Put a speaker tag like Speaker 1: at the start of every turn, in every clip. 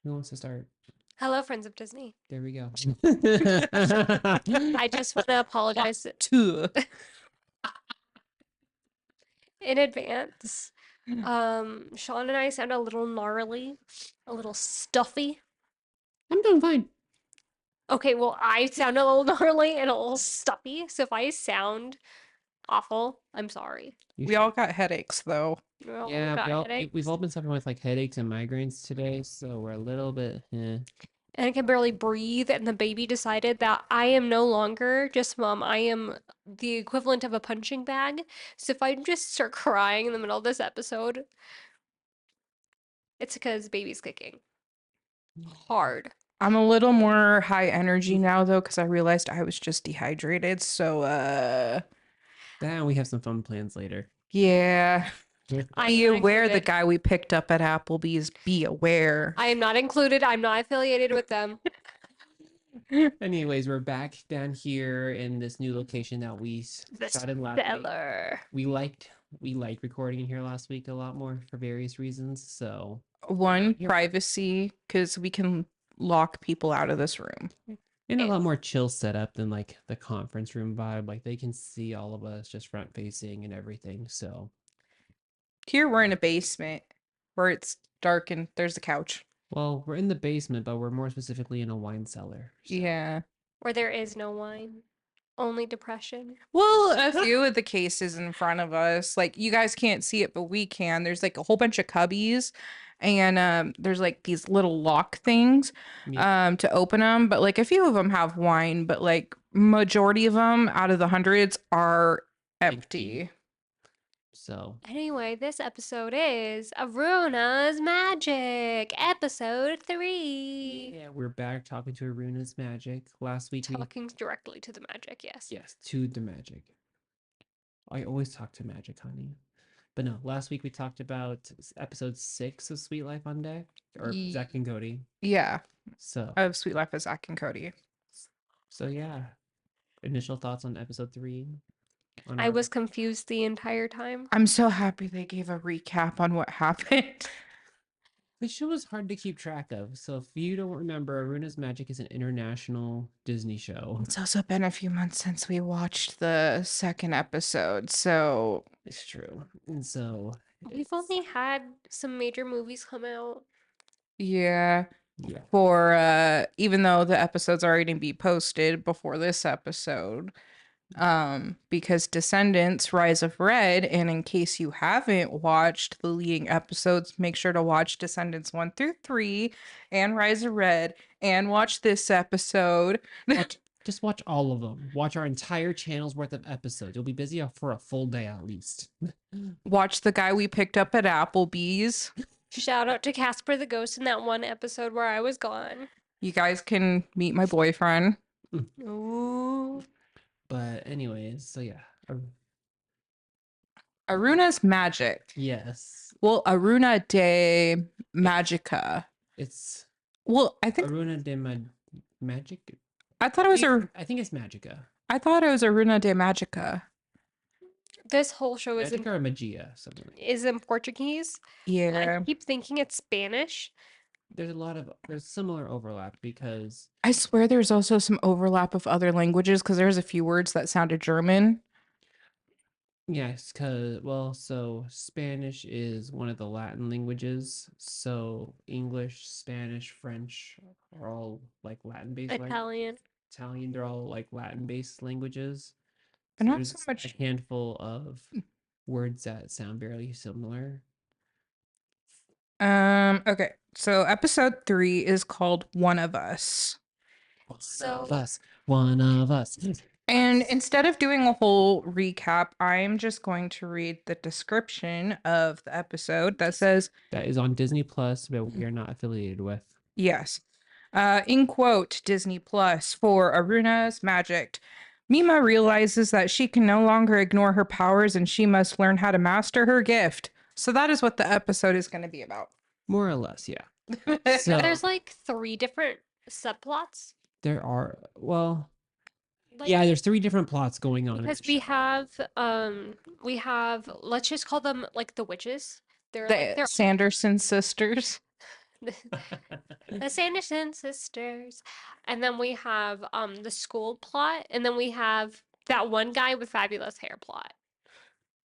Speaker 1: Who wants to start?
Speaker 2: Hello, friends of Disney.
Speaker 1: There we go.
Speaker 2: I just want to apologize in advance. Sean and I sound a little gnarly, a little stuffy.
Speaker 1: I'm doing fine.
Speaker 2: Okay, well, I sound a little gnarly and a little stuffy, so if I sound awful, I'm sorry.
Speaker 3: We all got headaches, though.
Speaker 1: We've all been suffering with like headaches and migraines today, so we're a little bit.
Speaker 2: And I can barely breathe, and the baby decided that I am no longer just mom. I am the equivalent of a punching bag. So if I just start crying in the middle of this episode, it's because baby's kicking hard.
Speaker 3: I'm a little more high energy now, though, because I realized I was just dehydrated. So,
Speaker 1: Then we have some fun plans later.
Speaker 3: yeah. Be aware, the
Speaker 2: included.
Speaker 3: guy we picked up at Applebee's. Be aware.
Speaker 2: I am not included. I'm not affiliated with them.
Speaker 1: Anyways, we're back down here in this new location that we shot in last week.
Speaker 2: Cellar.
Speaker 1: We liked recording in here last week a lot more for various reasons. So
Speaker 3: One, privacy, because we can lock people out of this room.
Speaker 1: and a lot more chill setup than like the conference room vibe. Like they can see all of us just front facing and everything. So
Speaker 3: Here we're in a basement where it's dark and there's a couch.
Speaker 1: well, we're in the basement, but we're more specifically in a wine cellar. So.
Speaker 3: Yeah.
Speaker 2: Where there is no wine. Only depression.
Speaker 3: Well, a few of the cases in front of us, like you guys can't see it, but we can. There's like a whole bunch of cubbies, and there's like these little lock things, to open them. But like a few of them have wine, but like majority of them out of the hundreds are empty.
Speaker 1: So
Speaker 2: Anyway, this episode is Aruna's Magic, episode 3.
Speaker 1: yeah, we're back talking to Aruna's magic. Last week
Speaker 2: Talking directly to the magic, yes.
Speaker 1: Yes, to the magic. I always talk to magic, honey. But no, last week we talked about episode 6 of Sweet Life on Deck, or Zach and Cody.
Speaker 3: Yeah,
Speaker 1: So
Speaker 3: of Sweet Life of Zach and Cody.
Speaker 1: So yeah, initial thoughts on episode 3.
Speaker 2: I was confused the entire time.
Speaker 3: I'm so happy they gave a recap on what happened.
Speaker 1: The show was hard to keep track of, so if you don't remember, Aruna's Magic is an international Disney show.
Speaker 3: It's also been a few months since we watched the second episode, so
Speaker 1: it's true. And so
Speaker 2: we've only had some major movies come out.
Speaker 3: Yeah. For even though the episode's already be posted before this episode, because Descendants Rise of Red, and in case you haven't watched the leading episodes, make sure to watch Descendants 1 through 3 and Rise of Red and watch this episode.
Speaker 1: Just watch all of them. Watch our entire channel's worth of episodes. You'll be busy for a full day at least.
Speaker 3: Watch the guy we picked up at Applebee's.
Speaker 2: Shout out to Casper the Ghost in that one episode where I was gone.
Speaker 3: You guys can meet my boyfriend.
Speaker 2: Ooh.
Speaker 1: But anyways, so yeah.
Speaker 3: Aruna's Magic.
Speaker 1: Yes.
Speaker 3: Well, Aruna de Magica.
Speaker 1: It's
Speaker 3: I think
Speaker 1: Aruna de Magic.
Speaker 3: I thought it was
Speaker 1: I think it's Magica.
Speaker 3: I thought it was Aruna de Magica.
Speaker 2: This whole show is
Speaker 1: Magica or Magia, something like that.
Speaker 2: Is in Portuguese.
Speaker 3: Yeah.
Speaker 2: I keep thinking it's Spanish.
Speaker 1: There's similar overlap because
Speaker 3: I swear there's also some overlap of other languages because there's a few words that sounded German.
Speaker 1: Yes, so Spanish is one of the Latin languages. So English, Spanish, French are all like Latin-based.
Speaker 2: Italian,
Speaker 1: they're all like Latin-based langes.
Speaker 3: But not
Speaker 1: there's
Speaker 3: so much
Speaker 1: a handful of words that sound barely similar.
Speaker 3: Okay. So episode 3 is called One of Us.
Speaker 1: One of us.
Speaker 3: And instead of doing a whole recap, I'm just going to read the description of the episode that says
Speaker 1: that is on Disney Plus, but we are not affiliated with.
Speaker 3: Yes. In quote, Disney Plus for Aruna's Magic. Mima realizes that she can no longer ignore her powers and she must learn how to master her gift. So that is what the episode is going to be about.
Speaker 1: More or less, yeah.
Speaker 2: So there's like 3 different subplots.
Speaker 1: There are, there's 3 different plots going on.
Speaker 2: Because we have, let's just call them like the witches.
Speaker 3: They're Sanderson sisters.
Speaker 2: The Sanderson sisters. And then we have the school plot, and then we have that one guy with fabulous hair plot.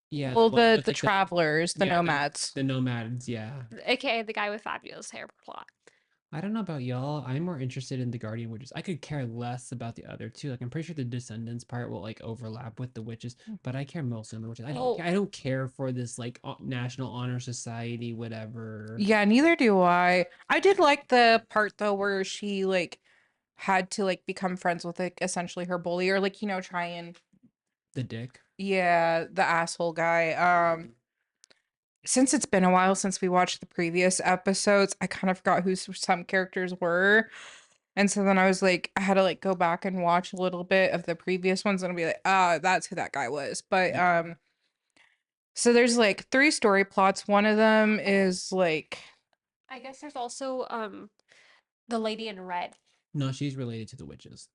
Speaker 1: Yeah,
Speaker 3: Well,
Speaker 1: one
Speaker 3: the
Speaker 1: with,
Speaker 3: the
Speaker 1: like,
Speaker 3: travelers, the
Speaker 1: yeah,
Speaker 3: nomads.
Speaker 1: the nomads, yeah.
Speaker 2: AKA the guy with fabulous hair plot.
Speaker 1: I don't know about y'all. I'm more interested in the Guardian witches. I could care less about the other two. Like, I'm pretty sure the Descendants part will like overlap with the witches, but I care mostly on the witches.
Speaker 2: Oh.
Speaker 1: I don't care for this like National Honor Society, whatever.
Speaker 3: Yeah, neither do I. I did like the part though where she like had to like become friends with like essentially her bully or like, try and
Speaker 1: The dick.
Speaker 3: yeah, the asshole guy. Since it's been a while since we watched the previous episodes, I kind of forgot who some characters were. And so then I was like, I had to like go back and watch a little bit of the previous ones and I'll be like, that's who that guy was. But so there's like 3 story plots. One of them is like
Speaker 2: I guess there's also the lady in red.
Speaker 1: No, she's related to the witches.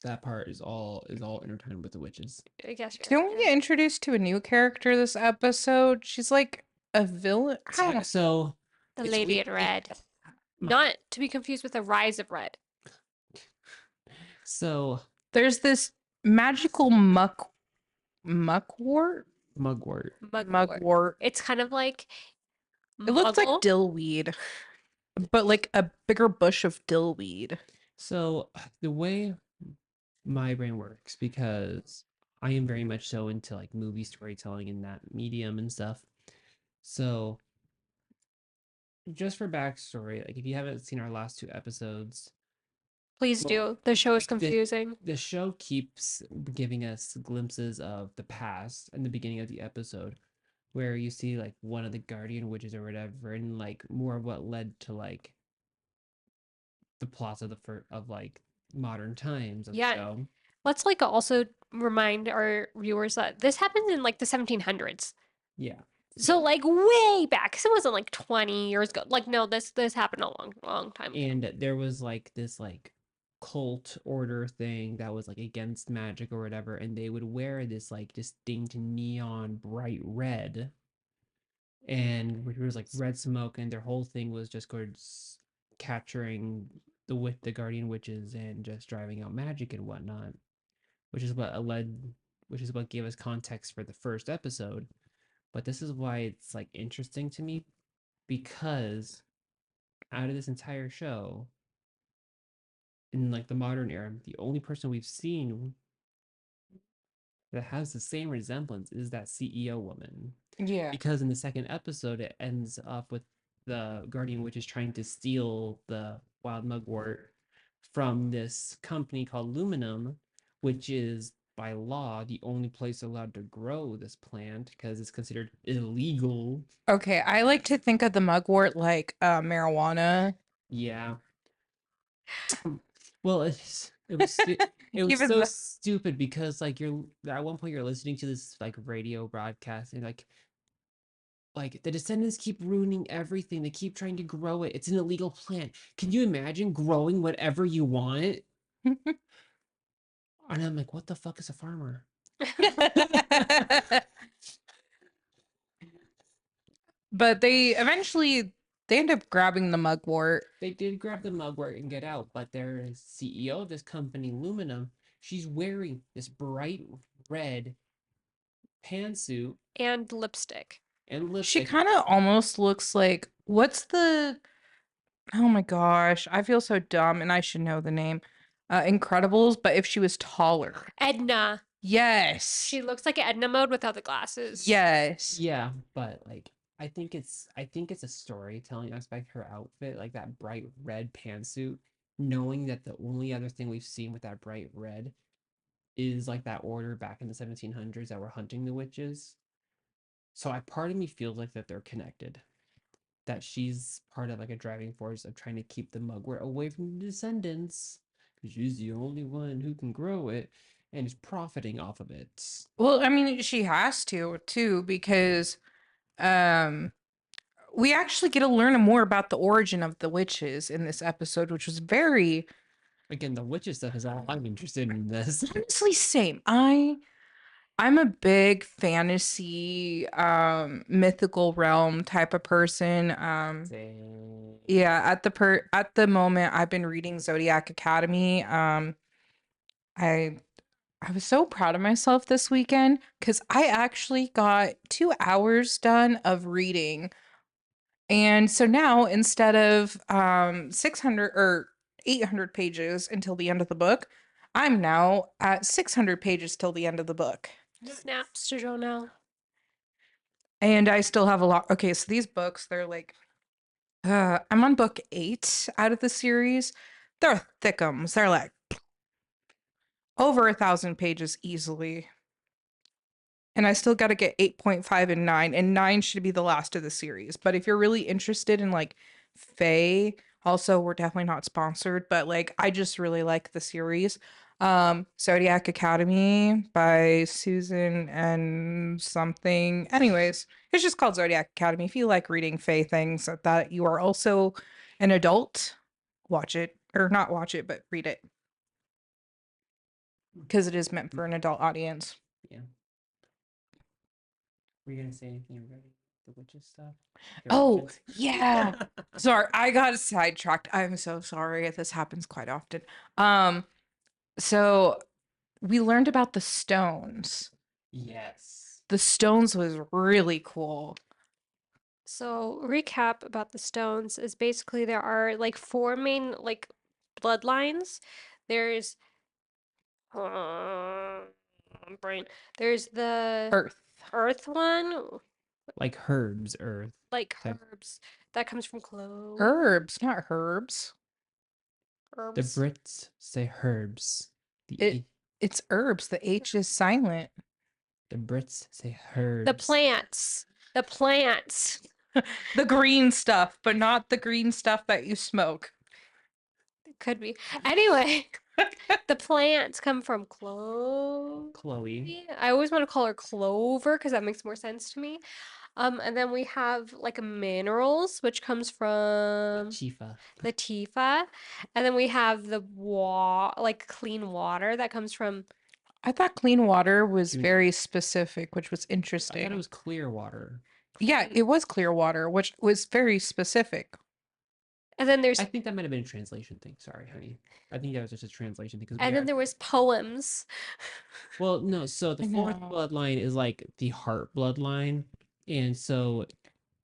Speaker 1: That part is all intertwined with the witches.
Speaker 2: I guess
Speaker 3: don't we get introduced to a new character this episode? She's like a villain. I don't know.
Speaker 1: So
Speaker 2: the
Speaker 1: it's
Speaker 2: lady
Speaker 1: weird,
Speaker 2: in red. Not to be confused with the rise of red.
Speaker 1: So
Speaker 3: There's this magical muckwort.
Speaker 1: mugwort.
Speaker 3: Mugwort.
Speaker 2: It's kind of like
Speaker 3: It looks like
Speaker 2: muggle.
Speaker 3: dillweed, but like a bigger bush of dillweed.
Speaker 1: So the way my brain works, because I am very much so into like movie storytelling in that medium and stuff. So just for backstory, like if you haven't seen our last 2 episodes,
Speaker 2: Please do. The show is confusing.
Speaker 1: the show keeps giving us glimpses of the past in the beginning of the episode, where you see like one of the guardian witches or whatever, and like more of what led to like the plots of of like modern times of the
Speaker 2: Yeah.
Speaker 1: show.
Speaker 2: Let's like also remind our viewers that this happened in like the 1700s.
Speaker 1: Yeah.
Speaker 2: So like way back. 'Cause it wasn't like 20 years ago. Like no, this happened a long time ago.
Speaker 1: And there was like this like cult order thing that was like against magic or whatever, and they would wear this like distinct neon bright red, and which was like red smoke, and their whole thing was just towards capturing the guardian witches and just driving out magic and whatnot, which is which is what gave us context for the first episode. But this is why it's like interesting to me, because out of this entire show, in like the modern era, the only person we've seen that has the same resemblance is that CEO woman.
Speaker 3: Yeah.
Speaker 1: Because in the second episode, it ends up with the Guardian Witch is trying to steal the wild mugwort from this company called Aluminum, which is by law the only place allowed to grow this plant because it's considered illegal.
Speaker 3: Okay, I like to think of the mugwort like marijuana.
Speaker 1: Yeah. Well, it was it was
Speaker 3: Even
Speaker 1: so
Speaker 3: the-
Speaker 1: stupid because like you're at one point you're listening to this like radio broadcast and like the descendants keep ruining everything. They keep trying to grow it. It's an illegal plant. Can you imagine growing whatever you want? And I'm like, what the fuck is a farmer?
Speaker 3: But they end up grabbing the mugwort.
Speaker 1: They did grab the mugwort and get out, but their CEO of this company, Aluminum, she's wearing this bright red pantsuit
Speaker 2: And lipstick.
Speaker 1: and
Speaker 3: She
Speaker 1: lipstick.
Speaker 3: kind of almost looks like oh my gosh, I feel so dumb and I should know the name. Incredibles, but if she was taller.
Speaker 2: Edna.
Speaker 3: Yes.
Speaker 2: She looks like Edna mode without the glasses.
Speaker 3: Yes.
Speaker 1: Yeah, but like I think it's a storytelling aspect. Her outfit, like that bright red pantsuit, knowing that the only other thing we've seen with that bright red is like that order back in the 1700s that were hunting the witches. So part of me feels like that they're connected. That she's part of like a driving force of trying to keep the mugwort away from the descendants, because she's the only one who can grow it and is profiting off of it.
Speaker 3: Well, I mean, she has to too because we actually get to learn more about the origin of the witches in this episode, which was very
Speaker 1: Again, the witches stuff is all I'm interested in this.
Speaker 3: honestly same. I I'm a big fantasy, mythical realm type of person.
Speaker 1: Same.
Speaker 3: Yeah, at the moment I've been reading Zodiac Academy. I I was so proud of myself this weekend because I actually got 2 hours done of reading. And so now instead of 600 or 800 pages until the end of the book, I'm now at 600 pages till the end of the book.
Speaker 2: Snaps to Joe now.
Speaker 3: And I still have a lot. Okay, so these books, they're like, I'm on book 8 out of the series. They're thickums. They're like over 1,000 pages easily. And I still got to get 8.5 and 9, and 9 should be the last of the series. But if you're really interested in like Fae, also we're definitely not sponsored, but like I just really like the series. Zodiac Academy by Susan and something. Anyways, it's just called Zodiac Academy. If you like reading Fae things that you are also an adult, watch it. Or not watch it, but read it. Because it is meant for an adult audience.
Speaker 1: Yeah. Were you gonna say anything regarding the witches stuff?
Speaker 3: Oh, yeah. Sorry, I got sidetracked. I'm so sorry. This happens quite often. So we learned about the stones.
Speaker 1: Yes.
Speaker 3: The stones was really cool.
Speaker 2: So, recap about the stones is basically there are like 4 main like bloodlines. There's brain. There's the
Speaker 3: Earth.
Speaker 2: earth one,
Speaker 1: Like herbs, earth.
Speaker 2: like
Speaker 1: type.
Speaker 2: herbs. That comes from cloves.
Speaker 3: Herbs, not herbs.
Speaker 1: The
Speaker 2: Herbs.
Speaker 1: Brits say herbs.
Speaker 3: It's herbs. The H is silent.
Speaker 1: The Brits say herbs.
Speaker 2: The plants. The plants.
Speaker 3: The green stuff, but not the green stuff that you smoke.
Speaker 2: Could be. Anyway, the plants come from
Speaker 1: Chloe.
Speaker 2: I always want to call her Clover because that makes more sense to me. And then we have like minerals, which comes from
Speaker 1: Chifa.
Speaker 2: Latifa. And then we have the like clean water that comes from.
Speaker 3: I thought clean water was
Speaker 1: It was-
Speaker 3: very specific, which was
Speaker 1: I
Speaker 3: interesting.
Speaker 1: thought it was clear water.
Speaker 3: Yeah, it was clear water, which was very specific.
Speaker 2: And then there's.
Speaker 1: I think that might have been a translation thing. Sorry, honey. I think that was just a translation thing.
Speaker 2: And then there was poems.
Speaker 1: Well, no. So the
Speaker 3: I
Speaker 1: fourth
Speaker 3: know.
Speaker 1: bloodline is like the heart bloodline, and so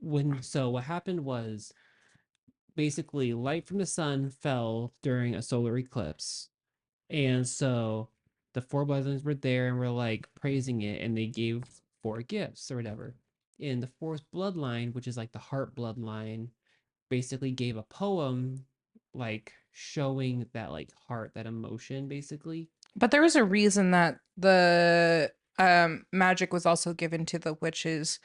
Speaker 1: what happened was basically light from the sun fell during a solar eclipse, and so the four bloodlines were there and were like praising it, and they gave 4 gifts or whatever. And the fourth bloodline, which is like the heart bloodline, basically gave a poem like showing that like heart, that emotion basically.
Speaker 3: But there was a reason that the magic was also given to the witches.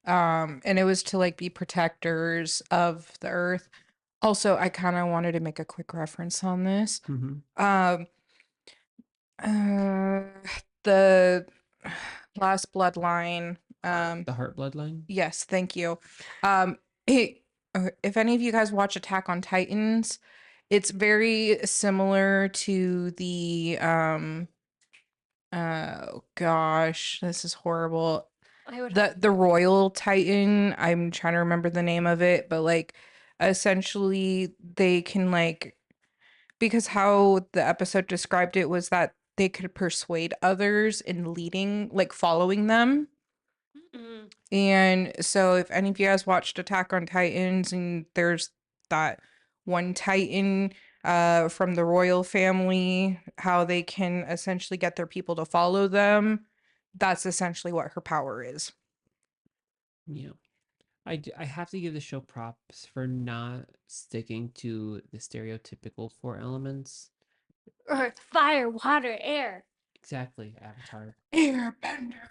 Speaker 3: And it was to like be protectors of the earth. Also, I kind of wanted to make a quick reference on this. Um the last bloodline,
Speaker 1: The heart bloodline.
Speaker 3: yes, thank you. Hey, if any of you guys watch Attack on Titans, it's very similar to the oh gosh, this is horrible.
Speaker 2: I would
Speaker 3: The Royal Titan, I'm trying to remember the name of it, but like essentially they can like, because how the episode described it was that they could persuade others in leading, like following them.
Speaker 2: Mm.
Speaker 3: And so if any of you guys watched Attack on Titans, and there's that one Titan from the royal family, how they can essentially get their people to follow them, that's essentially what her power is.
Speaker 1: Yeah. I have to give the show props for not sticking to the stereotypical 4 elements.
Speaker 2: Earth, fire, water, air.
Speaker 1: Exactly, Avatar.
Speaker 3: Airbender.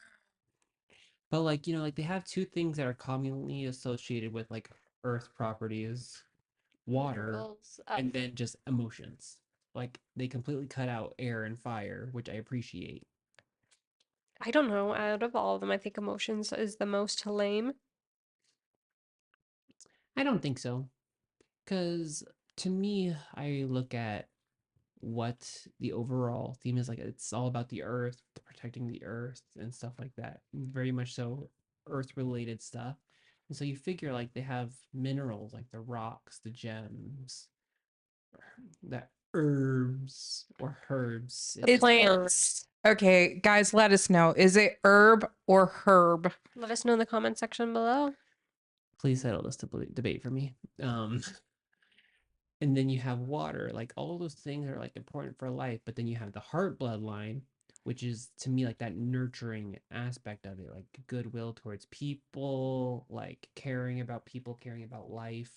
Speaker 1: But like, like they have 2 things that are commonly associated with like earth properties, water,
Speaker 2: Minerals,
Speaker 1: and then just emotions. Like they completely cut out air and fire, which I appreciate.
Speaker 2: I don't know. Out of all of them, I think emotions is the most lame.
Speaker 1: I don't think so. Because to me, I look at what the overall theme is. Like it's all about the earth, protecting the earth and stuff like that. Very much so earth related stuff. And so you figure like they have minerals like the rocks, the gems, the herbs or herbs.
Speaker 2: The
Speaker 3: It's
Speaker 2: plants.
Speaker 3: Okay, guys, let us know. Is it herb or herb?
Speaker 2: Let us know in the comment section below.
Speaker 1: Please settle this debate for me. And then you have water, like all those things are like important for life. But then you have the heart bloodline, which is to me like that nurturing aspect of it, like goodwill towards people, like caring about people, caring about life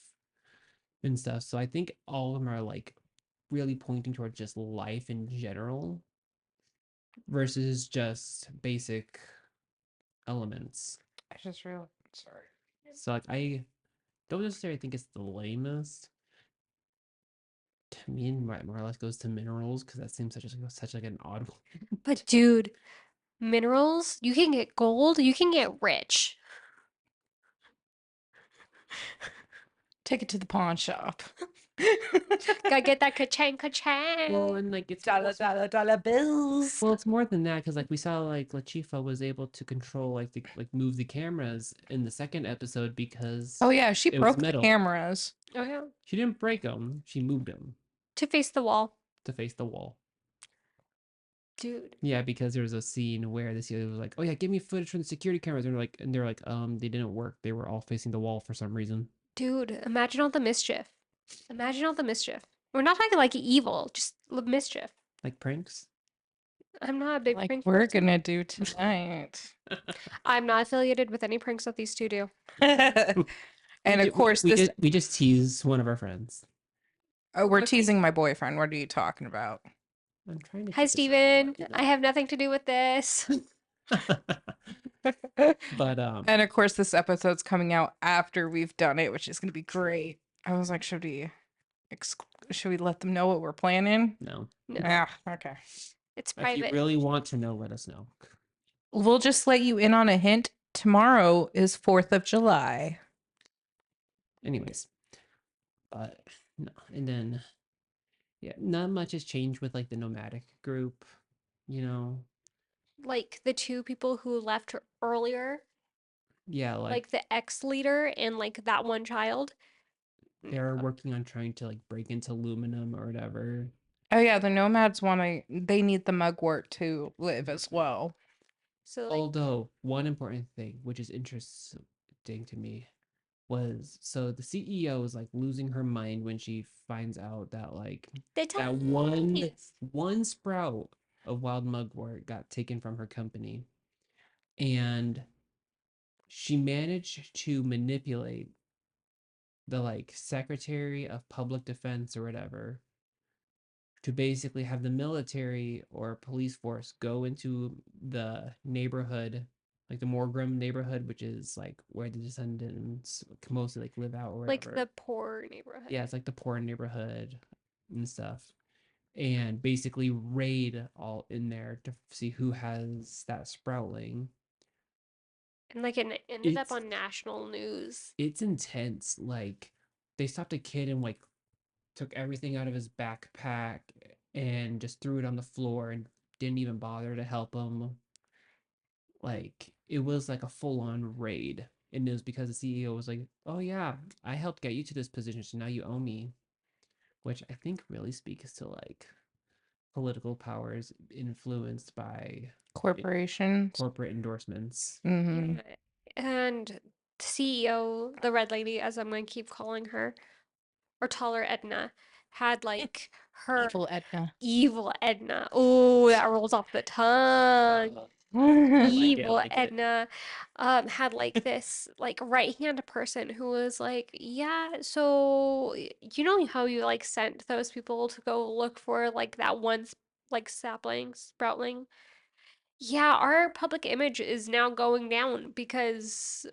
Speaker 1: and stuff. So I think all of them are like really pointing towards just life in general versus just basic elements.
Speaker 3: I just realized. Sorry.
Speaker 1: So like I don't necessarily think it's the lamest. To me, more or less goes to minerals because that seems such like an odd one.
Speaker 2: But dude, minerals, you can get gold, you can get rich.
Speaker 3: Take it to the pawn shop.
Speaker 2: Gotta get that ka-chang, ka-chang.
Speaker 1: Well, and like it's
Speaker 3: dollar bills.
Speaker 1: well, it's more than that because like we saw like Lachifa was able to control like move the cameras in the second episode because
Speaker 3: Oh yeah, she
Speaker 1: it was
Speaker 3: broke the
Speaker 1: metal.
Speaker 3: cameras.
Speaker 2: Oh yeah.
Speaker 1: She didn't break them; she moved them
Speaker 2: To face the wall.
Speaker 1: to face the wall.
Speaker 2: Dude.
Speaker 1: Yeah, because there was a scene where the CEO was like, "Oh yeah, give me footage from the security cameras," and they're like, they didn't work. They were all facing the wall for some reason.
Speaker 2: Dude, imagine all the mischief. Imagine all the mischief. We're not talking like evil, just mischief.
Speaker 1: Like pranks.
Speaker 2: I'm not a big
Speaker 3: Like
Speaker 2: prank
Speaker 3: we're
Speaker 2: person.
Speaker 3: gonna do tonight.
Speaker 2: I'm not affiliated with any pranks that these two do.
Speaker 3: And of course, this
Speaker 1: we just tease one of our friends.
Speaker 3: oh, we're
Speaker 2: Okay.
Speaker 3: teasing my boyfriend. What are you talking about?
Speaker 1: I'm trying to.
Speaker 2: Hi,
Speaker 1: keep this
Speaker 2: Steven.
Speaker 1: up.
Speaker 2: I have nothing to do with this.
Speaker 1: But
Speaker 3: And of course, this episode's coming out after we've done it, which is gonna be great. I was like, should we let them know what we're planning?
Speaker 1: no.
Speaker 2: No,
Speaker 3: Yeah, okay.
Speaker 2: it's
Speaker 1: If you
Speaker 2: private.
Speaker 1: really want to know, let us know.
Speaker 3: We'll just let you in on a hint. Tomorrow is 4th of July.
Speaker 1: Anyways, but no, and then yeah, not much has changed with like the nomadic group, you know.
Speaker 2: Like the two people who left earlier,
Speaker 1: Yeah,
Speaker 2: like the ex-leader and like that one child.
Speaker 1: they're working on trying to like break into aluminum or whatever.
Speaker 3: Oh yeah, the nomads they need the mugwort to live as well.
Speaker 2: So like
Speaker 1: Although one important thing, which is interesting to me, was so the CEO is like losing her mind when she finds out that like
Speaker 2: the
Speaker 1: that
Speaker 2: ties.
Speaker 1: one sprout of wild mugwort got taken from her company, and she managed to manipulate the like Secretary of Public Defense or whatever to basically have the military or police force go into the neighborhood, like the Morgrim neighborhood, which is like where the descendants mostly like live out or
Speaker 2: Like
Speaker 1: whatever.
Speaker 2: the poor neighborhood.
Speaker 1: Yeah, it's like the poor neighborhood and stuff. And basically raid all in there to see who has that sproutling.
Speaker 2: And like it ended up on national news.
Speaker 1: It's intense. Like they stopped a kid and like took everything out of his backpack and just threw it on the floor and didn't even bother to help him. Like it was like a full-on raid. And it was because the CEO was like, "Oh yeah, I helped get you to this position, so now you owe me." Which I think really speaks to like political powers influenced by
Speaker 3: Corporations.
Speaker 1: corporate endorsements.
Speaker 3: Mm-hmm.
Speaker 2: Yeah. And the CEO, the red lady, as I'm going to keep calling her, or taller Edna, had like her
Speaker 3: Evil Edna.
Speaker 2: evil Edna. Oh, that rolls off the tongue. Evil
Speaker 1: like it.
Speaker 2: Edna had like this like right hand person who was like, yeah, so you know how you like sent those people to go look for like that one like sapling, sproutling? Yeah, our public image is now going down because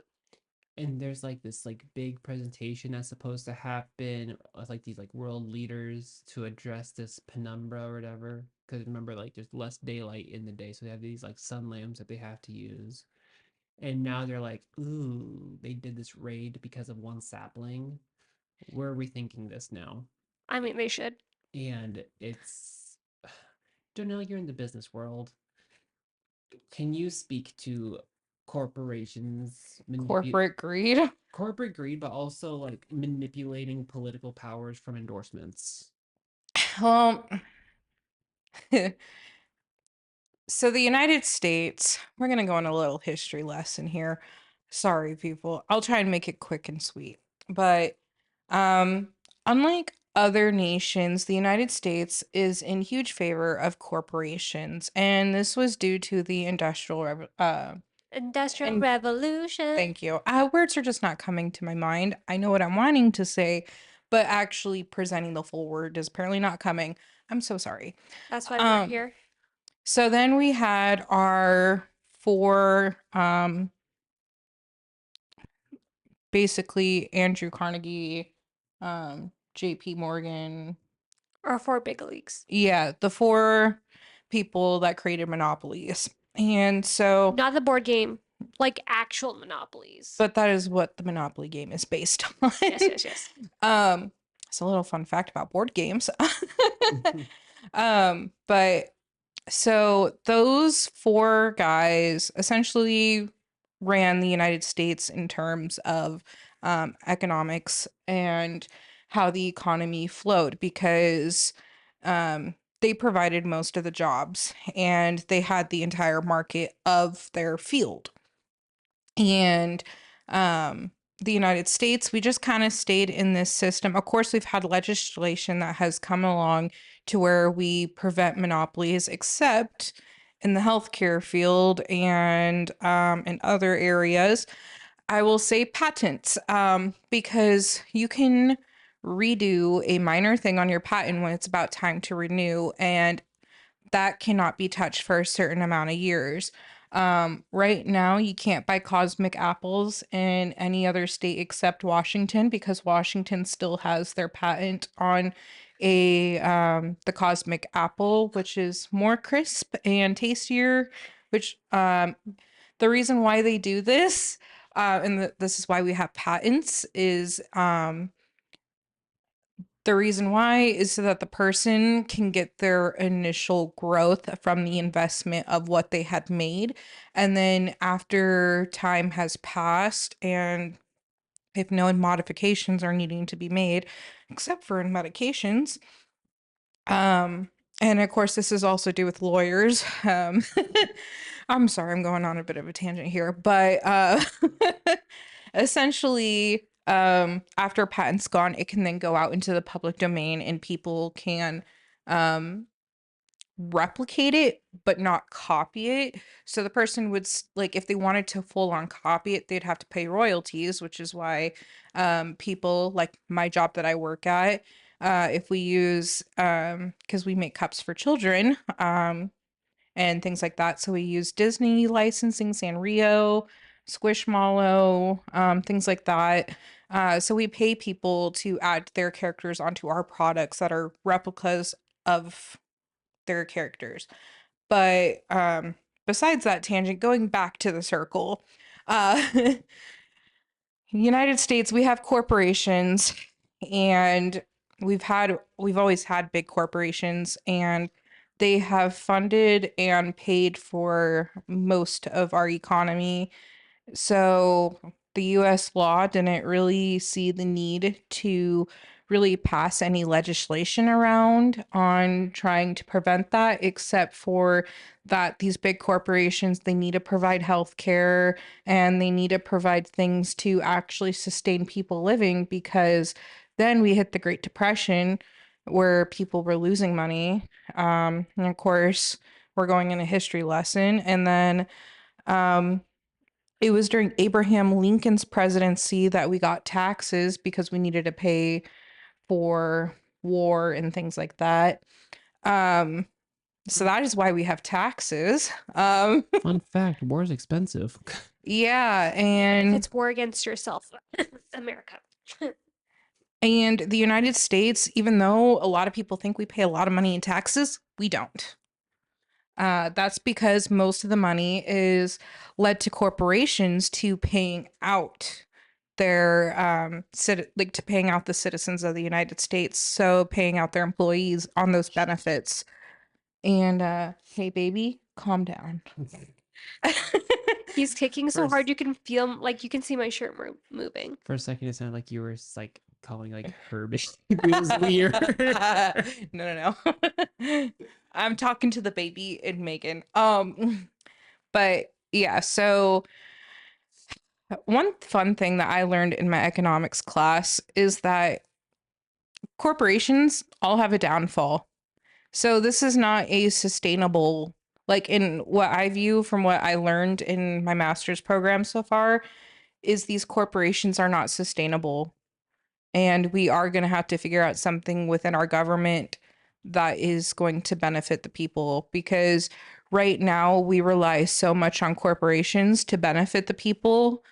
Speaker 1: And there's like this like big presentation that's supposed to happen with like these like world leaders to address this penumbra or whatever. Because remember, like there's less daylight in the day, so they have these like sun lamps that they have to use. And now they're like, ooh, they did this raid because of one sapling. We're rethinking this now.
Speaker 2: I mean they should.
Speaker 1: And it's Donnell, you're in the business world. Can you speak to corporations
Speaker 3: Corporate greed.
Speaker 1: corporate greed, but also like manipulating political powers from endorsements?
Speaker 3: Well, so the United States, we're going to go on a little history lesson here. Sorry, people. I'll try and make it quick and sweet. But unlike other nations, the United States is in huge favor of corporations, and this was due to the
Speaker 2: Industrial
Speaker 3: and
Speaker 2: Revolution.
Speaker 3: thank you. Words are just not coming to my mind. I know what I'm wanting to say, but actually presenting the full word is apparently not coming. I'm so sorry.
Speaker 2: That's why we're here.
Speaker 3: So then we had our four, basically Andrew Carnegie, JP Morgan.
Speaker 2: Or 4 big leagues.
Speaker 3: Yeah, the four people that created monopolies. And so,
Speaker 2: Not the board game, like actual monopolies.
Speaker 3: but that is what the Monopoly game is based on.
Speaker 2: Yes.
Speaker 3: It's a little fun fact about board games. But so those four guys essentially ran the United States in terms of economics and how the economy flowed because they provided most of the jobs and they had the entire market of their field. And the United States, we just kind of stayed in this system. Of course, we've had legislation that has come along to where we prevent monopolies, except in the healthcare field and in other areas. I will say patents, because you can redo a minor thing on your patent when it's about time to renew, and that cannot be touched for a certain amount of years. Right now, you can't buy cosmic apples in any other state except Washington because Washington still has their patent on the cosmic apple, which is more crisp and tastier. Which the reason why they do this, this is why we have patents, is the reason why is so that the person can get their initial growth from the investment of what they had made. And then after time has passed and if no modifications are needing to be made, except for in medications, and of course, this is also do with lawyers. I'm sorry, I'm going on a bit of a tangent here, but essentially, after a patent's gone, it can then go out into the public domain and people can replicate it, but not copy it. So the person would, like, if they wanted to full on copy it, they'd have to pay royalties, which is why people like my job that I work at, if we use because we make cups for children and things like that, so we use Disney licensing, Sanrio, Squishmallow, things like that. So we pay people to add their characters onto our products that are replicas of their characters. But besides that tangent, going back to the circle, United States, we have corporations, and we've always had big corporations, and they have funded and paid for most of our economy. So the US law didn't really see the need to really pass any legislation around on trying to prevent that, except for that these big corporations, they need to provide health care and they need to provide things to actually sustain people living, because then we hit the Great Depression where people were losing money. And of course, we're going in a history lesson. And then it was during Abraham Lincoln's presidency that we got taxes because we needed to pay for war and things like that. So that is why we have taxes.
Speaker 1: Fun fact, war is expensive.
Speaker 3: Yeah, and
Speaker 2: It's war against yourself, America.
Speaker 3: and the United States, even though a lot of people think we pay a lot of money in taxes, we don't. That's because most of the money is led to corporations to paying out their to paying out the citizens of the United States, so paying out their employees on those benefits. And hey, baby, calm down.
Speaker 2: He's kicking so
Speaker 1: First-
Speaker 2: hard you can feel like you can see my shirt moving.
Speaker 1: For a second, it sounded like you were like calling like her baby. It was weird.
Speaker 3: No. I'm talking to the baby and Megan. But yeah, so one fun thing that I learned in my economics class is that corporations all have a downfall. So this is not a sustainable, like in what I view from what I learned in my master's program so far, is these corporations are not sustainable. And we are going to have to figure out something within our government that is going to benefit the people, because right now we rely so much on corporations to benefit the people.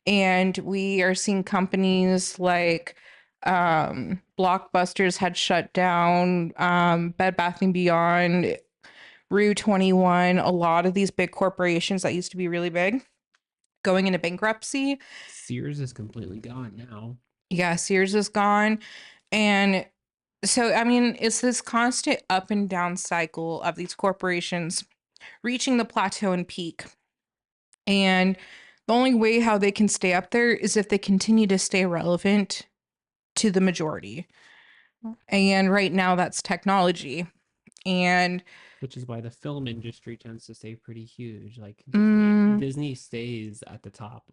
Speaker 3: And we are seeing companies like Blockbusters had shut down, Bed Bath and Beyond, Rue 21, a lot of these big corporations that used to be really big going into bankruptcy.
Speaker 1: Sears is completely gone now.
Speaker 3: Yeah, Sears is gone. And so, I mean, it's this constant up and down cycle of these corporations reaching the plateau and peak. And the only way how they can stay up there is if they continue to stay relevant to the majority. And right now, that's technology. And
Speaker 1: which is why the film industry tends to stay pretty huge. Like
Speaker 3: Mm.
Speaker 1: Disney stays at the top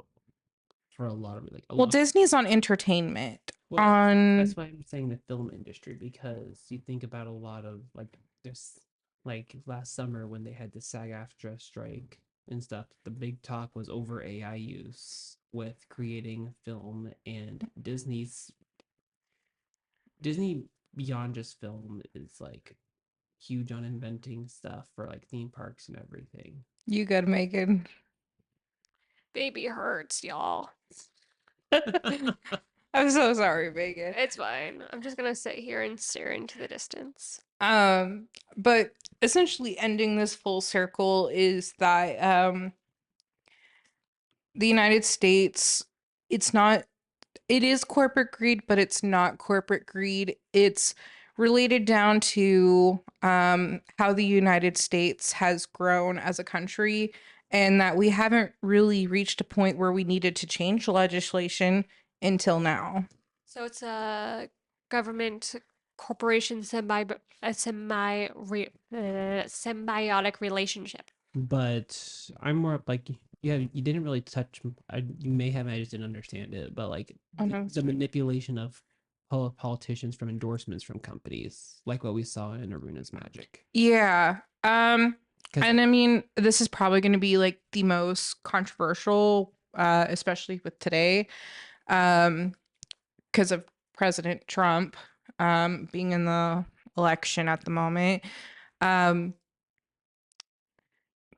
Speaker 1: for a lot of like.
Speaker 3: Well, Disney's on entertainment.
Speaker 1: Well, that's why I'm saying the film industry, because you think about a lot of like this, like last summer when they had the SAG-AFTRA strike and stuff. The big talk was over AI use with creating film, and Disney beyond just film is like huge on inventing stuff for like theme parks and everything.
Speaker 3: You good, Megan?
Speaker 2: Baby hurts, y'all.
Speaker 3: I'm so sorry, Megan.
Speaker 2: It's fine. I'm just gonna sit here and stare into the distance.
Speaker 3: But essentially ending this full circle is that the United States, it is corporate greed, but it's not corporate greed. It's related down to how the United States has grown as a country, and that we haven't really reached a point where we needed to change legislation until now.
Speaker 2: So it's a government corporation symbiotic relationship.
Speaker 1: But I'm more like, yeah, you didn't really touch. You may have, I just didn't understand it. But like the manipulation of politicians from endorsements from companies, like what we saw in Aruna's Magic.
Speaker 3: Yeah. And I mean, this is probably going to be like the most controversial, especially with today, because of President Trump being in the election at the moment.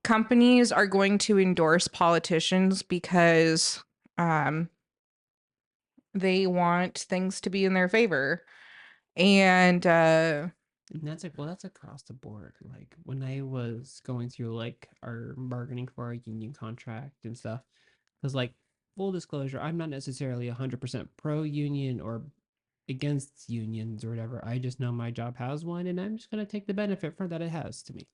Speaker 3: Companies are going to endorse politicians because they want things to be in their favor. And
Speaker 1: that's like, well, that's across the board. Like when I was going through like our bargaining for our union contract and stuff, because like full disclosure, I'm not necessarily 100% pro union or against unions or whatever. I just know my job has one, and I'm just gonna take the benefit for that it has to me.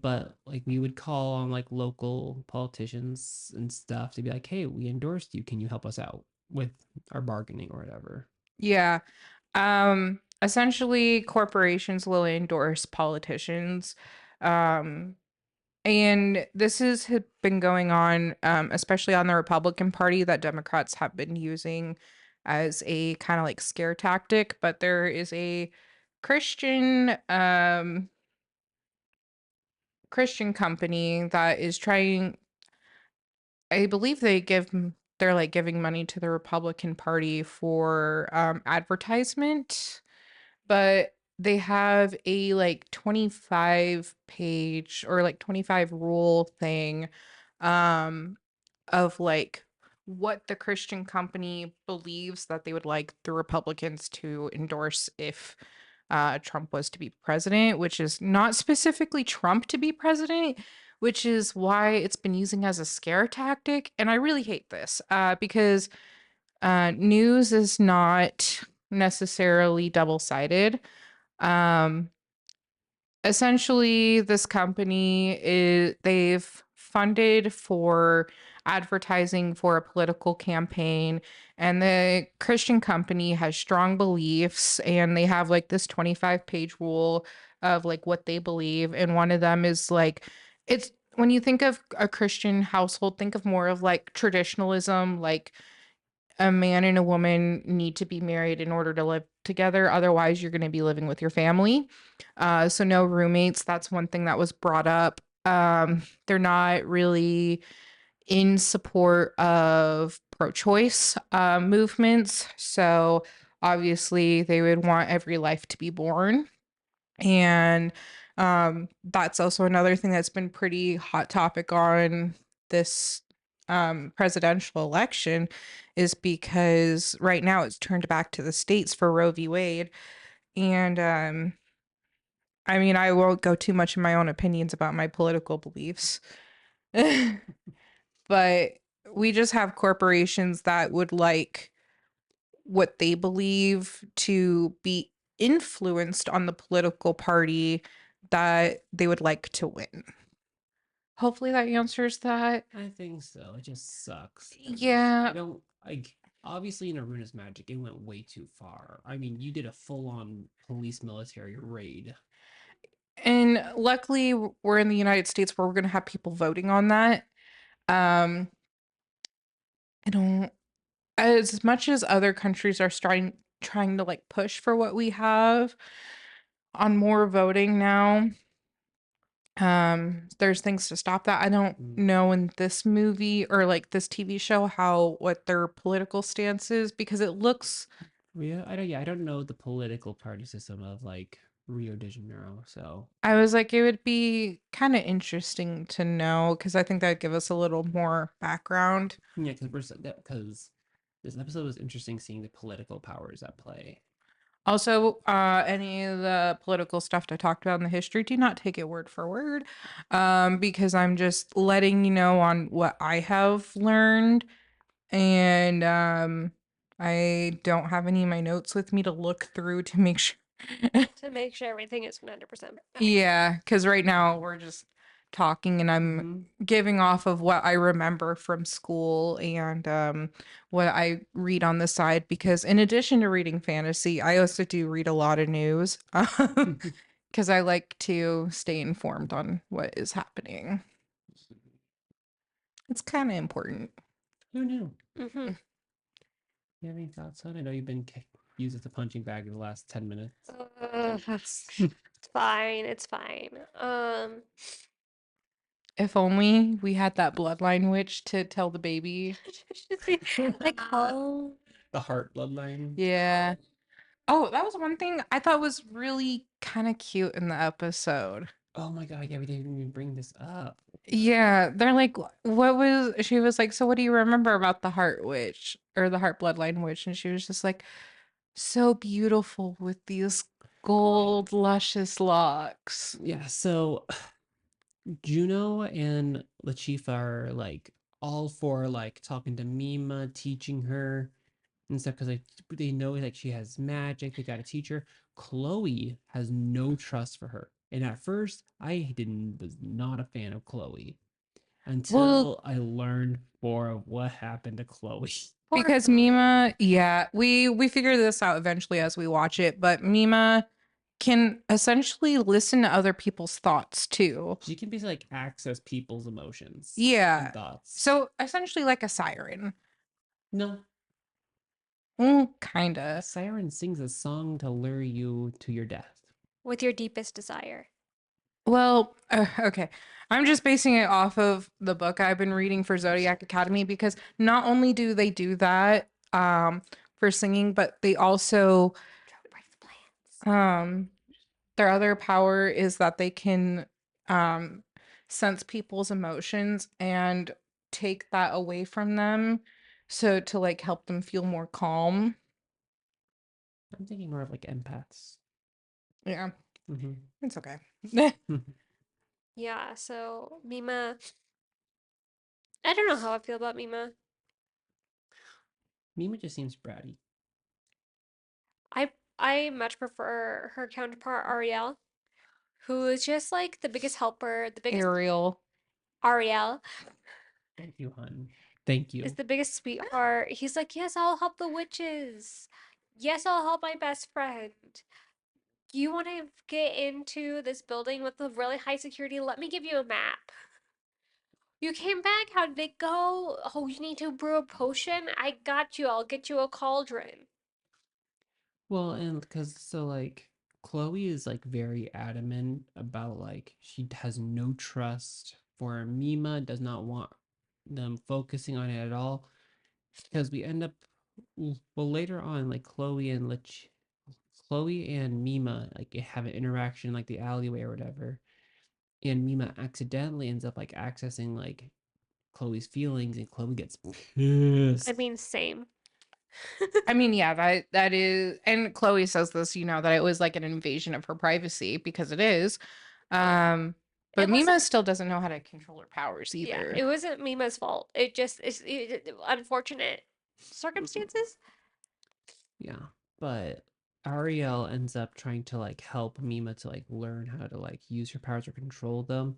Speaker 1: But like we would call on like local politicians and stuff to be like, hey, we endorsed you. Can you help us out with our bargaining or whatever?
Speaker 3: Yeah. Essentially corporations will endorse politicians. And this has been going on, especially on the Republican Party, that Democrats have been using as a kind of like scare tactic. But there is a Christian company that is trying, I believe they're like giving money to the Republican Party for advertisement, but they have a like 25 page or like 25 rule thing of like what the Christian company believes that they would like the Republicans to endorse if Trump was to be president, which is not specifically Trump to be president, which is why it's been using as a scare tactic. And I really hate this because news is not necessarily double-sided. essentially this company they've funded for advertising for a political campaign, and the Christian company has strong beliefs, and they have like this 25-page rule of like what they believe, and one of them is like, it's when you think of a Christian household, think of more of like traditionalism, like a man and a woman need to be married in order to live together. Otherwise, you're going to be living with your family. So no roommates. That's one thing that was brought up. They're not really in support of pro-choice movements. So obviously, they would want every life to be born. And that's also another thing that's been pretty hot topic on this presidential election, is because right now it's turned back to the states for Roe v. Wade. And I mean, I won't go too much in my own opinions about my political beliefs, but we just have corporations that would like what they believe to be influenced on the political party that they would like to win. Hopefully that answers that.
Speaker 1: I think so. It just sucks.
Speaker 3: Yeah.
Speaker 1: I don't like. Obviously, in Aruna's magic, it went way too far. I mean, you did a full-on police military raid.
Speaker 3: And luckily we're in the United States where we're going to have people voting on that. I don't, as much as other countries are trying to like push for what we have on more voting now, there's things to stop that. I don't know in this movie or like this TV show what their political stance is, because it looks
Speaker 1: I don't know the political party system of like Rio de Janeiro, so
Speaker 3: I was like, it would be kind of interesting to know, because I think that'd give us a little more background.
Speaker 1: yeah, because this episode was interesting seeing the political powers at play.
Speaker 3: Also, any of the political stuff I talked about in the history, do not take it word for word, because I'm just letting you know on what I have learned, and I don't have any of my notes with me to look through to make sure.
Speaker 2: To make sure everything is 100%.
Speaker 3: Yeah, because right now we're just talking, and I'm giving off of what I remember from school and what I read on the side, because in addition to reading fantasy, I also do read a lot of news because I like to stay informed on what is happening. It's kind of important.
Speaker 1: Who knew?
Speaker 2: Mm-hmm.
Speaker 1: You have any thoughts on it? I know you've been used as a punching bag in the last 10 minutes.
Speaker 2: It's fine. It's fine.
Speaker 3: If only we had that bloodline witch to tell the baby.
Speaker 2: Like, oh.
Speaker 1: The heart bloodline.
Speaker 3: Yeah. Oh, that was one thing I thought was really kind of cute in the episode.
Speaker 1: Oh my god, yeah, we didn't even bring this up.
Speaker 3: Yeah, they're like, she was like, so what do you remember about the heart witch or the heart bloodline witch? And she was just like, so beautiful with these gold, luscious locks.
Speaker 1: Yeah, so Juno and Lachifa are like all for like talking to Mima, teaching her and stuff, because like they know like she has magic, they gotta teach her. Chloe has no trust for her. And at first I was not a fan of Chloe until I learned more of what happened to Chloe.
Speaker 3: Because Mima, yeah, we figure this out eventually as we watch it, but Mima can essentially listen to other people's thoughts too.
Speaker 1: She can basically like access people's emotions.
Speaker 3: Yeah.
Speaker 1: And thoughts.
Speaker 3: So essentially like a siren.
Speaker 1: No.
Speaker 3: Kinda.
Speaker 1: A siren sings a song to lure you to your death.
Speaker 2: With your deepest desire.
Speaker 3: Well, okay. I'm just basing it off of the book I've been reading for Zodiac Academy, because not only do they do that for singing, but they also their other power is that they can sense people's emotions and take that away from them, so to like help them feel more calm.
Speaker 1: I'm thinking more of like empaths.
Speaker 3: Yeah. It's okay.
Speaker 2: Yeah, so Mima, I don't know how I feel about Mima.
Speaker 1: Mima just seems bratty.
Speaker 2: I much prefer her counterpart Ariel. who is just like the biggest helper, the biggest
Speaker 3: Ariel.
Speaker 2: Ariel
Speaker 1: Thank you, hun. Thank
Speaker 2: is
Speaker 1: you.
Speaker 2: the biggest sweetheart. He's like, yes, I'll help the witches. Yes, I'll help my best friend. You want to get into this building with a really high security? Let me give you a map. You came back. How did it go? Oh, you need to brew a potion? I got you. I'll get you a cauldron.
Speaker 1: Well, and because so like Chloe is like very adamant about like she has no trust for Mima, does not want them focusing on it at all. Because we end up well later on, like Chloe and Mima like have an interaction in, like the alleyway or whatever, and Mima accidentally ends up like accessing like Chloe's feelings, and Chloe gets
Speaker 2: I
Speaker 1: pissed.
Speaker 2: mean, same.
Speaker 3: I mean, yeah, that is, and Chloe says this, that it was like an invasion of her privacy because it is. But
Speaker 2: It
Speaker 3: Mima
Speaker 2: wasn't-
Speaker 3: still doesn't know how to control her powers
Speaker 2: Yeah,
Speaker 3: either.
Speaker 2: it wasn't Mima's fault. It just is unfortunate circumstances.
Speaker 1: Yeah, but Ariel ends up trying to like help Mima to like learn how to like use her powers or control them.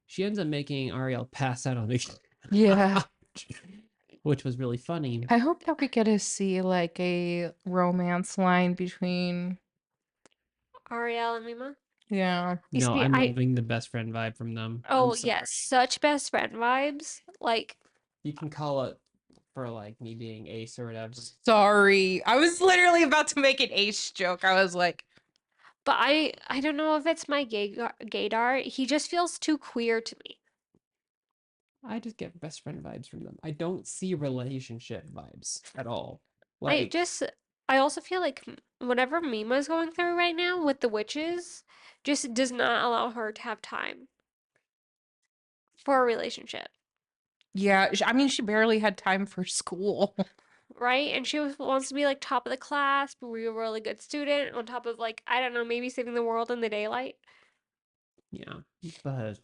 Speaker 1: She ends up making Ariel pass out on the
Speaker 3: Yeah.
Speaker 1: couch, which was really funny.
Speaker 3: I hope that we get to see like a romance line between.
Speaker 2: Ariel and Mima.
Speaker 3: Yeah.
Speaker 1: No,
Speaker 2: See,
Speaker 1: I'm loving the best friend vibe from them.
Speaker 2: Oh
Speaker 1: I'm sorry.
Speaker 2: yes, such best friend vibes. Like,
Speaker 1: You can call it for like me being ace or whatever.
Speaker 3: Sorry. I was literally about to make an ace joke. I was like,
Speaker 2: but I don't know if it's my gaydar. He just feels too queer to me.
Speaker 1: I just get best friend vibes from them. I don't see relationship vibes at all.
Speaker 2: I
Speaker 1: Like,
Speaker 2: also feel like whatever Mima's going through right now with the witches just does not allow her to have time for a relationship,
Speaker 3: yeah, I mean, she barely had time for school.
Speaker 2: right? And wants to be like top of the class, but be a really good student on top of like, I don't know, maybe saving the world in the daylight.
Speaker 1: yeah, but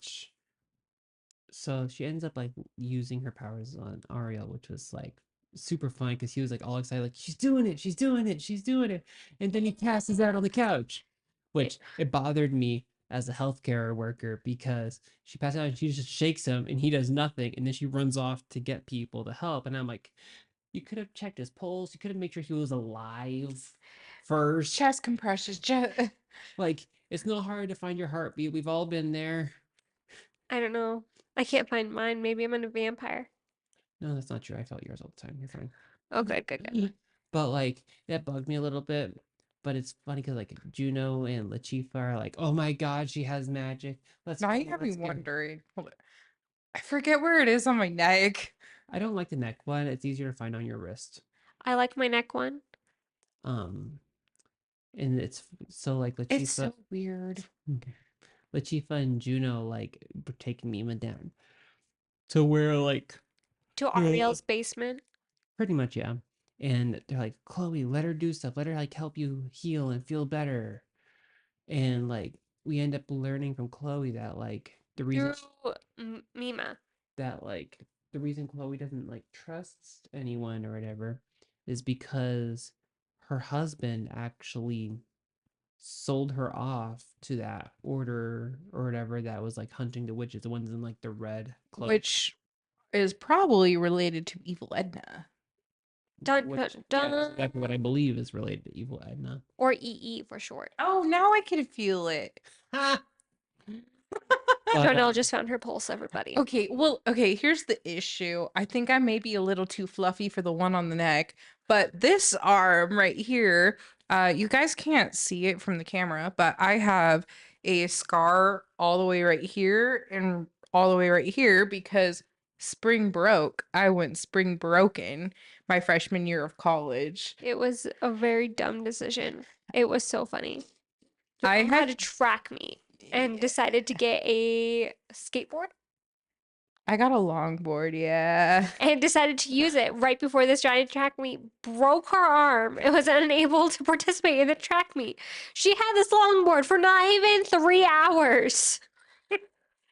Speaker 1: so she ends up like using her powers on Ariel, which was like super fun because he was like all excited, like she's doing it, she's doing it, she's doing it, and then he passes out on the couch, which it bothered me as a healthcare worker because she passes out and she just shakes him and he does nothing, and then she runs off to get people to help, and I'm like, you could have checked his pulse, you could have made sure he was alive first.
Speaker 3: Chest compressions.
Speaker 1: Like, it's not hard to find your heartbeat. We've all been there.
Speaker 2: I don't know. I can't find mine. Maybe I'm a vampire.
Speaker 1: No, that's not true. I felt yours all the time. You're fine.
Speaker 2: Oh, good.
Speaker 1: But like that bugged me a little bit. But it's funny because like Juno and Lachifa are like, oh my god, she has magic.
Speaker 3: Now you have me wondering. Hold on. I forget where it is on my neck.
Speaker 1: I don't like the neck one. It's easier to find on your wrist.
Speaker 2: I like my neck one.
Speaker 1: And it's so like Lachifa.
Speaker 3: It's so weird.
Speaker 1: Lachifa and Juno like were taking Mima down to where like
Speaker 2: To Ariel's basement.
Speaker 1: pretty much, yeah. And they're like, Chloe, let her do stuff. Let her like help you heal and feel better. And like we end up learning from Chloe that like the reason
Speaker 2: Through Mima.
Speaker 1: that like the reason Chloe doesn't like trust anyone or whatever is because her husband actually sold her off to that order or whatever that was like hunting the witches, the ones in like the red clothes.
Speaker 3: Which is probably related to Evil Edna.
Speaker 2: Dun
Speaker 1: Which,
Speaker 2: dun
Speaker 1: yeah,
Speaker 2: dun.
Speaker 1: that's exactly what I believe is related to Evil Edna.
Speaker 2: Or EE for short.
Speaker 3: Oh, now I can feel it.
Speaker 2: Jonelle just found her pulse, everybody.
Speaker 3: Okay, here's the issue. I think I may be a little too fluffy for the one on the neck, but this arm right here, you guys can't see it from the camera, but I have a scar all the way right here and all the way right here because spring broke. I went spring broken my freshman year of college.
Speaker 2: It was a very dumb decision. It was so funny.
Speaker 3: I
Speaker 2: Jonelle had a track meet and decided to get a skateboard
Speaker 3: I got a longboard, yeah.
Speaker 2: and decided to use it right before this giant track meet. Broke her arm and was unable to participate in the track meet. She had this longboard for not even 3 hours.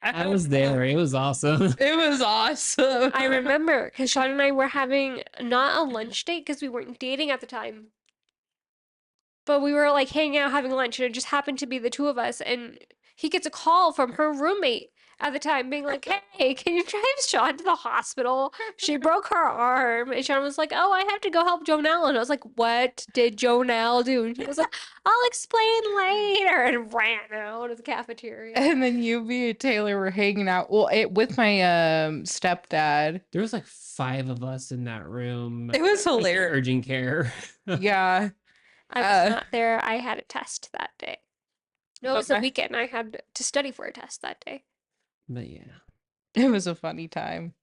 Speaker 1: I was there. It was awesome.
Speaker 3: It was awesome.
Speaker 2: I remember because Sean and I were having not a lunch date because we weren't dating at the time. But we were like hanging out having lunch and it just happened to be the two of us and he gets a call from her roommate at the time being like, hey, can you drive Sean to the hospital? She broke her arm. And Sean was like, oh, I have to go help Jonelle. And I was like, what did Jonelle do? And he was like, I'll explain later, and ran out of the cafeteria.
Speaker 3: And then you, me, and Taylor were hanging out. Well, with my stepdad.
Speaker 1: There was like 5 of us in that room.
Speaker 3: It was hilarious.
Speaker 1: Urgent care.
Speaker 3: Yeah.
Speaker 2: I was not there. I had a test that day. No, it was a
Speaker 3: Okay.
Speaker 2: weekend. I had to study for a test that day.
Speaker 1: But yeah,
Speaker 3: It was a funny time.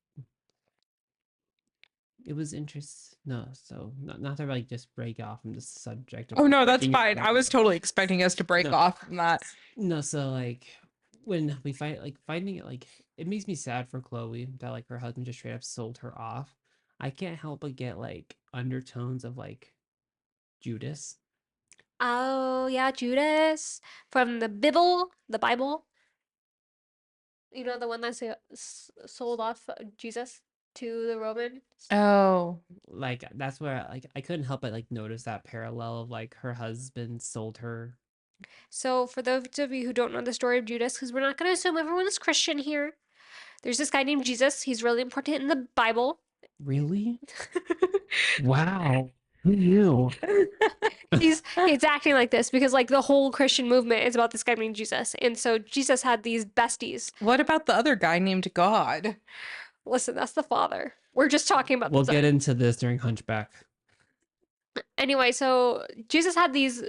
Speaker 1: it was interesting. No, so not to like just break off from the subject.
Speaker 3: Oh no, that's
Speaker 1: breaking
Speaker 3: fine.
Speaker 1: apart.
Speaker 3: I was totally expecting us to break
Speaker 1: No.
Speaker 3: off from that.
Speaker 1: No, so like when we fight, like finding it, like it makes me sad for Chloe that like her husband just straight up sold her off. I can't help but get like undertones of like Judas.
Speaker 2: Oh, yeah, Judas from the Bible, the Bible. You know, the one that sold off Jesus to the Romans.
Speaker 3: Oh.
Speaker 1: Like that's where like I couldn't help but like notice that parallel of like her husband sold her.
Speaker 2: So, for those of you who don't know the story of Judas, because we're not going to assume everyone is Christian here, there's this guy named Jesus. He's really important in the Bible.
Speaker 1: Really? Wow. Who knew?
Speaker 2: He's acting like this because like the whole Christian movement is about this guy named Jesus. And so Jesus had these besties.
Speaker 3: What about the other guy named God?
Speaker 2: Listen, that's the father. We're just talking about
Speaker 1: We'll
Speaker 2: the
Speaker 1: get
Speaker 2: son.
Speaker 1: into this during Hunchback.
Speaker 2: Anyway, so Jesus had these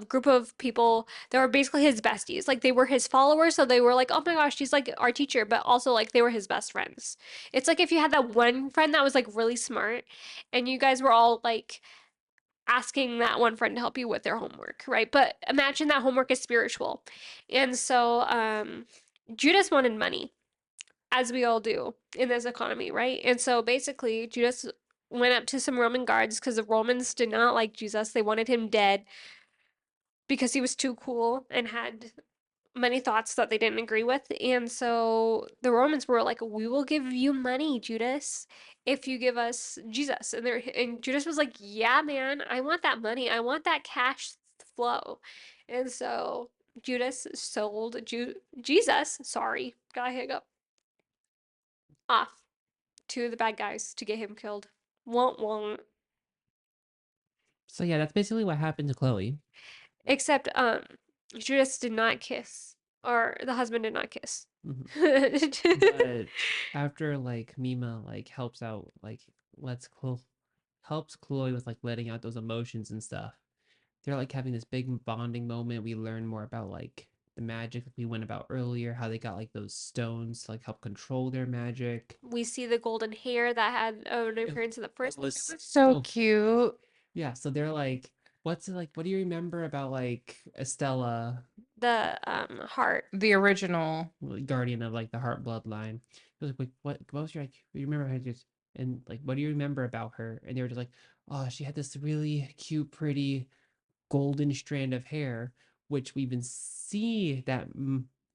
Speaker 2: group of people that were basically his besties. Like they were his followers, so they were like, "Oh my gosh, she's like our teacher," but also like they were his best friends. It's like if you had that one friend that was like really smart and you guys were all like asking that one friend to help you with their homework, right? But imagine that homework is spiritual. And so Judas wanted money, as we all do in this economy, right? And so basically Judas went up to some Roman guards because the Romans did not like Jesus. They wanted him dead because he was too cool and had many thoughts that they didn't agree with. And so the Romans were like, "We will give you money, Judas, if you give us Jesus." And Judas was like, "Yeah, man, I want that money. I want that cash flow." And so Judas sold Jesus, sorry, got a hiccup, off to the bad guys to get him killed. Won't won't.
Speaker 1: So yeah, that's basically what happened to Chloe.
Speaker 2: Except Judas did not kiss, or the husband did not kiss.
Speaker 1: But after like Mima like helps out, like helps Chloe with like letting out those emotions and stuff. They're like having this big bonding moment. We learn more about like the magic that we went about earlier, how they got like those stones to like help control their magic.
Speaker 2: We see the golden hair that had an appearance in the first.
Speaker 1: Was
Speaker 3: So cute.
Speaker 1: Yeah, so they're like, what's it like? What do you remember about like Estella,
Speaker 2: The heart.
Speaker 3: The original.
Speaker 1: guardian of like the heart bloodline? It was like, what was your like? You remember how just and like, what do you remember about her? And they were just like, oh, she had this really cute, pretty golden strand of hair, which we even see that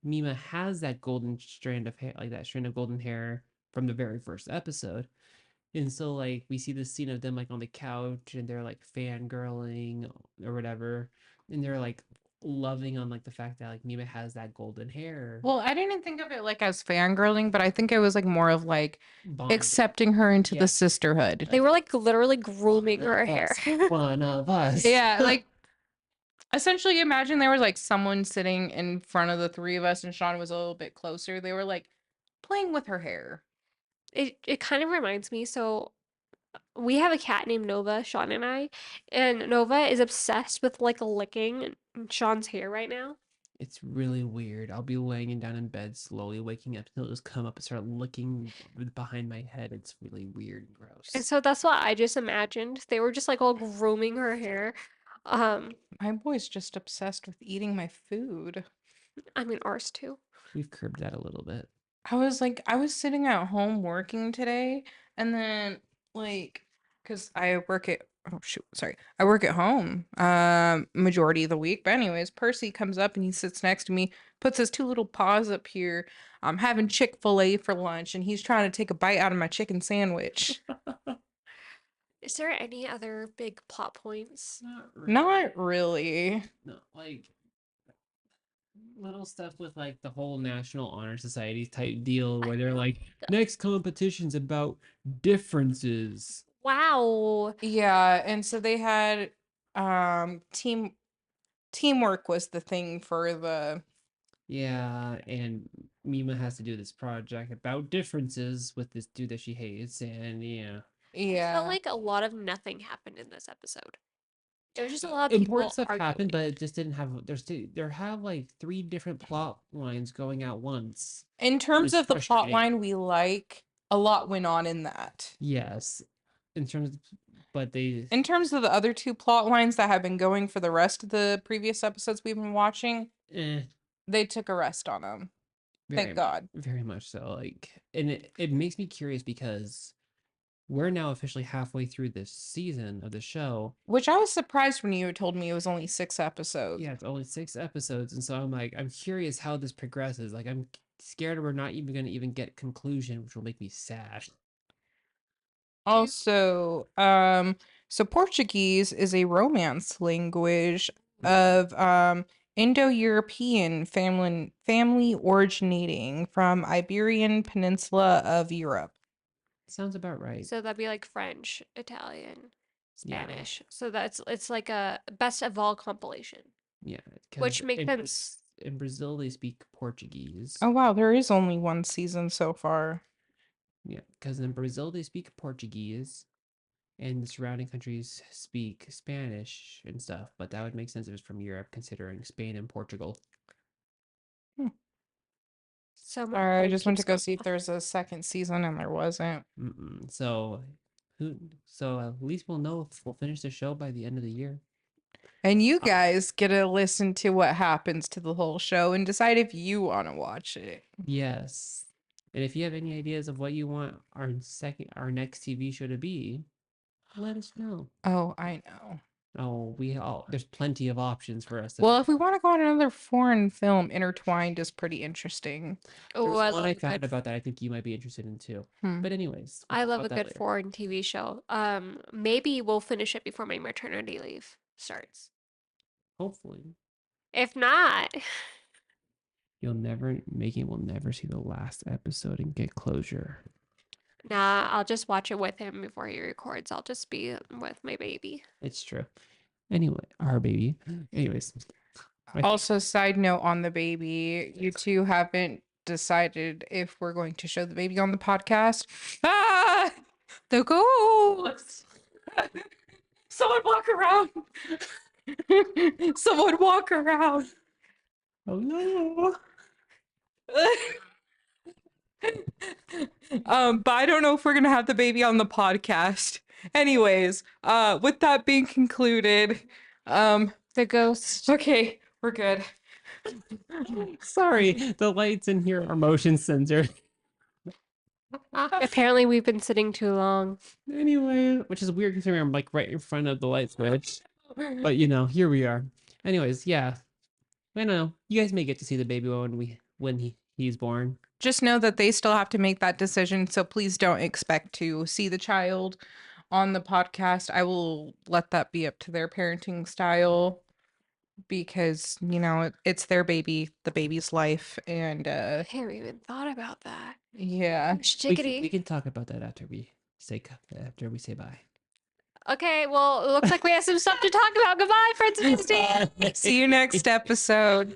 Speaker 1: Mima has that golden strand of hair, like that strand of golden hair from the very first episode. And so like we see this scene of them like on the couch and they're like fangirling or whatever. And they're like loving on like the fact that like Mima has that golden hair.
Speaker 3: Well, I didn't think of it like as fangirling, but I think it was like more of like
Speaker 1: Bonding.
Speaker 3: accepting her into
Speaker 1: Yeah.
Speaker 3: the sisterhood.
Speaker 2: They were like literally grooming her hair.
Speaker 1: One of us.
Speaker 3: Yeah, like essentially imagine there was like someone sitting in front of the three of us and Sean was a little bit closer. They were like playing with her hair.
Speaker 2: It kind of reminds me. So we have a cat named Nova, Sean and I, and Nova is obsessed with like licking Sean's hair right now.
Speaker 1: It's really weird. I'll be laying down in bed, slowly waking up, and he'll just come up and start looking behind my head. It's really weird and gross.
Speaker 2: And so that's what I just imagined. They were just like all grooming her hair.
Speaker 3: My boy's just obsessed with eating my food.
Speaker 2: I mean ours too.
Speaker 1: We've curbed that a little bit.
Speaker 3: I was sitting at home working today, and then like, cause I work at I work at home majority of the week. But anyways, Percy comes up and he sits next to me, puts his two little paws up here. I'm having Chick-fil-A for lunch, and he's trying to take a bite out of my chicken sandwich.
Speaker 2: Is there any other big plot points?
Speaker 3: Not really.
Speaker 1: No, like little stuff with like the whole National Honor Society type deal where they're
Speaker 2: know.
Speaker 1: like, next competition's about differences.
Speaker 2: Wow.
Speaker 3: Yeah, and so they had teamwork was the thing for the
Speaker 1: Yeah, and Mima has to do this project about differences with this dude that she hates, and yeah.
Speaker 2: I felt
Speaker 3: yeah.
Speaker 2: like a lot of nothing happened in this episode. It was just a lot of
Speaker 1: Important
Speaker 2: people
Speaker 1: stuff
Speaker 2: arguing.
Speaker 1: happened, but it just didn't have. There have like 3 different plot lines going at once.
Speaker 3: In terms
Speaker 1: It's
Speaker 3: of the plot
Speaker 1: frustrating.
Speaker 3: line we like, a lot went on in that.
Speaker 1: Yes, in terms, but they.
Speaker 3: In terms of the other two plot lines that have been going for the rest of the previous episodes we've been watching,
Speaker 1: Eh,
Speaker 3: they took a rest on them. Thank God.
Speaker 1: Very much so. Like, and it makes me curious because we're now officially halfway through this season of the show.
Speaker 3: Which I was surprised when you told me it was only 6 episodes.
Speaker 1: Yeah, it's only 6 episodes, and so I'm like, I'm curious how this progresses. Like, I'm scared we're not even gonna even get conclusion, which will make me sad.
Speaker 3: Also, so Portuguese is a Romance language of Indo-European family originating from Iberian Peninsula of Europe.
Speaker 1: Sounds about right.
Speaker 2: So that'd be like French, Italian,
Speaker 1: Yeah.
Speaker 2: Spanish. So it's like a best of all compilation.
Speaker 1: Yeah,
Speaker 2: Which makes
Speaker 1: in,
Speaker 2: sense.
Speaker 1: In Brazil, they speak Portuguese.
Speaker 3: Oh wow, there is only one season so far.
Speaker 1: Yeah, because in Brazil they speak Portuguese, and the surrounding countries speak Spanish and stuff. But that would make sense if it's from Europe, considering Spain and Portugal.
Speaker 2: So my
Speaker 3: Sorry, I
Speaker 2: brain
Speaker 3: just went to
Speaker 2: keeps
Speaker 3: go
Speaker 2: going
Speaker 3: see if
Speaker 2: off.
Speaker 3: there's a second season and there wasn't.
Speaker 1: So, so at least we'll know if we'll finish the show by the end of the year.
Speaker 3: And you guys get to listen to what happens to the whole show and decide if you want to watch it.
Speaker 1: Yes. And if you have any ideas of what you want our next TV show to be, let us know.
Speaker 3: Oh, I know.
Speaker 1: Oh, there's plenty of options for us.
Speaker 3: Well, if we want to go on another foreign film, Intertwined is pretty interesting.
Speaker 1: There
Speaker 2: Oh,
Speaker 1: was
Speaker 2: I
Speaker 1: one
Speaker 2: love
Speaker 1: I
Speaker 2: a
Speaker 1: found
Speaker 2: good
Speaker 1: about that I think you might be interested in too.
Speaker 3: Hmm.
Speaker 1: But anyways, we'll
Speaker 2: I
Speaker 1: talk
Speaker 2: love a
Speaker 1: about that
Speaker 2: good
Speaker 1: later.
Speaker 2: foreign TV show. Maybe we'll finish it before my maternity leave starts.
Speaker 1: Hopefully,
Speaker 2: If not,
Speaker 1: Megan will never see the last episode and get closure.
Speaker 2: nah, I'll just watch it with him before he records. I'll just be with my baby.
Speaker 1: It's true. Anyway, our baby. Anyways,
Speaker 3: Also, side note on the baby, you two haven't decided if we're going to show the baby on the podcast. Ah, the ghost! Someone walk around. Someone walk around.
Speaker 1: oh no.
Speaker 3: But I don't know if we're gonna have the baby on the podcast. Anyways, with that being concluded,
Speaker 2: The ghost.
Speaker 3: okay, we're good.
Speaker 1: Sorry, the lights in here are motion censored.
Speaker 2: Apparently, we've been sitting too long.
Speaker 1: Anyway, which is weird considering I'm like right in front of the light switch. But you know, here we are. Anyways, yeah. I know. You guys may get to see the baby when he's born.
Speaker 3: Just know that they still have to make that decision, so please don't expect to see the child on the podcast. I will let that be up to their parenting style because, you know, it's their baby, the baby's life, and
Speaker 2: I haven't even thought about that.
Speaker 3: yeah.
Speaker 2: Chickadee.
Speaker 1: We can talk about that after we say bye.
Speaker 2: Okay, well, it looks like we have some stuff to talk about. Goodbye, friends and Disney.
Speaker 3: See you next episode.